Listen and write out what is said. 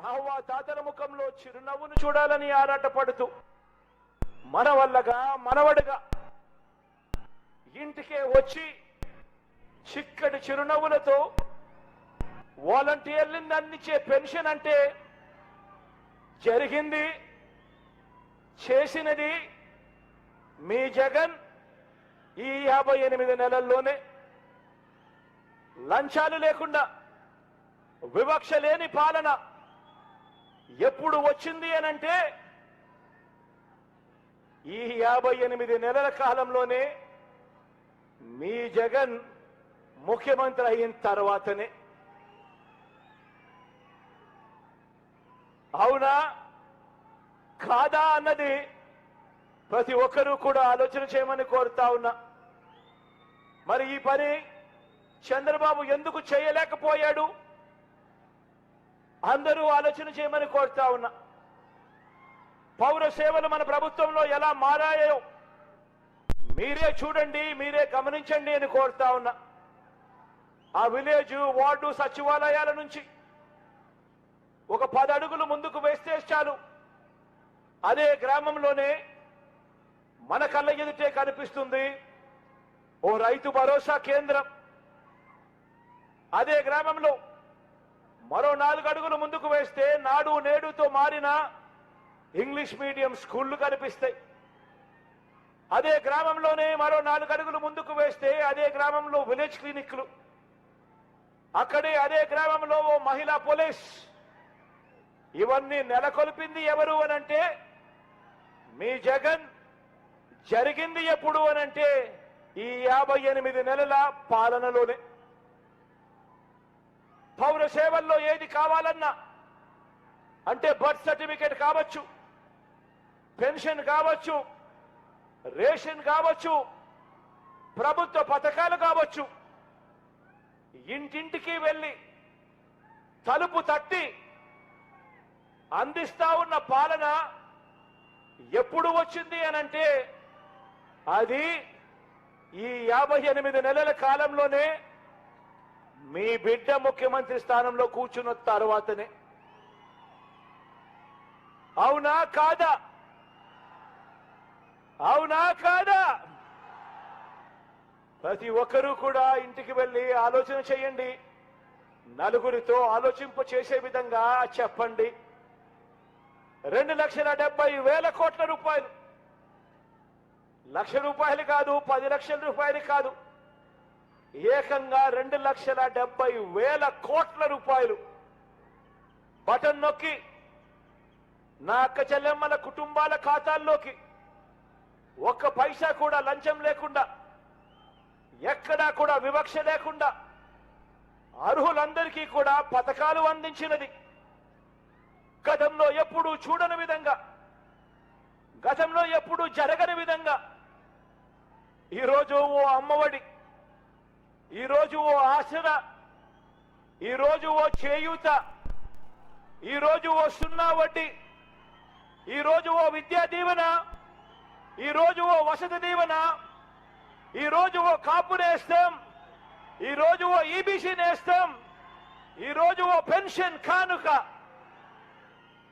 అవ్వ తాతల ముఖంలో చిరునవ్వును చూడాలని ఆరాటపడుతూ మనవల్లగా మనవడుగా ఇంటికే వచ్చి చిక్కటి చిరునవ్వులతో వాలంటీర్లను అందించే పెన్షన్ అంటే జరిగింది చేసినది మీ జగన్ ఈ 58 నెలల్లోనే. లంచాలు లేకుండా వివక్ష లేని పాలన ఎప్పుడు వచ్చింది అనంటే ఈ 58 నెలల కాలంలోనే మీ జగన్ ముఖ్యమంత్రి అయిన తర్వాతనే. అవునా కాదా అన్నది ప్రతి ఒక్కరూ కూడా ఆలోచన చేయమని కోరుతా ఉన్నా. మరి ఈ పని చంద్రబాబు ఎందుకు చేయలేకపోయాడు అందరూ ఆలోచన చేయమని కోరుతా ఉన్నా. పౌర సేవలు మన ప్రభుత్వంలో ఎలా మారాయో మీరే చూడండి, మీరే గమనించండి అని కోరుతా ఉన్నా. ఆ విలేజ్ వార్డు సచివాలయాల నుంచి ఒక 10 అడుగులు ముందుకు వేస్తే చాలు అదే గ్రామంలోనే మన కళ్ళ ఎదుటే కనిపిస్తుంది ఓ రైతు భరోసా కేంద్రం. అదే గ్రామంలో మరో 4 అడుగులు ముందుకు వేస్తే నాడు నేడుతో మారిన ఇంగ్లీష్ మీడియం స్కూళ్లు కనిపిస్తాయి. అదే గ్రామంలోనే మరో 4 అడుగులు ముందుకు వేస్తే అదే గ్రామంలో విలేజ్ క్లినిక్లు, అక్కడే అదే గ్రామంలో ఓ మహిళా పోలీస్. ఇవన్నీ నెలకొల్పింది ఎవరు అనంటే మీ జగన్. జరిగింది ఎప్పుడు అనంటే ఈ 58 నెలల పాలనలోనే. పౌర సేవల్లో ఏది కావాలన్నా అంటే బర్త్ సర్టిఫికేట్ కావచ్చు, పెన్షన్ కావచ్చు, రేషన్ కావచ్చు, ప్రభుత్వ పథకాలు కావచ్చు, ఇంటింటికి వెళ్ళి తలుపు తట్టి అందిస్తా ఉన్న పాలన ఎప్పుడు వచ్చింది అనంటే అది ఈ 58 నెలల కాలంలోనే మీ బిడ్డ ముఖ్యమంత్రి స్థానంలో కూర్చున్న తర్వాతనే. అవునా కాదా? అవునా కాదా? ప్రతి ఒక్కరూ కూడా ఇంటికి వెళ్ళి ఆలోచన చేయండి, నలుగురితో ఆలోచింప చేసే విధంగా చెప్పండి. 2,70,000 కోట్ల రూపాయలు, ₹1,00,000 కాదు, 10 లక్షల రూపాయలు కాదు, ఏకంగా 2,70,000 కోట్ల రూపాయలు బటన్ నొక్కి నా అక్క చెల్లెమ్మల కుటుంబాల ఖాతాల్లోకి ఒక్క పైసా కూడా లంచం లేకుండా, ఎక్కడా కూడా వివక్ష లేకుండా అర్హులందరికీ కూడా పథకాలు అందించినది. గతంలో ఎప్పుడూ చూడని విధంగా, గతంలో ఎప్పుడూ జరగని విధంగా ఈరోజు ఓ అమ్మఒడి, ఈరోజు ఓ ఆసరా, ఈరోజు ఓ చేయూత, ఈరోజు ఓ 0 వడ్డీ, ఈరోజు ఓ విద్యా దీవెన, ఈరోజు ఓ వసతి దీవెన, ఈరోజు ఓ కాపు నేస్తం, ఈరోజు ఓ ఈబీసీ నేస్తం, ఈరోజు ఓ పెన్షన్ కానుక.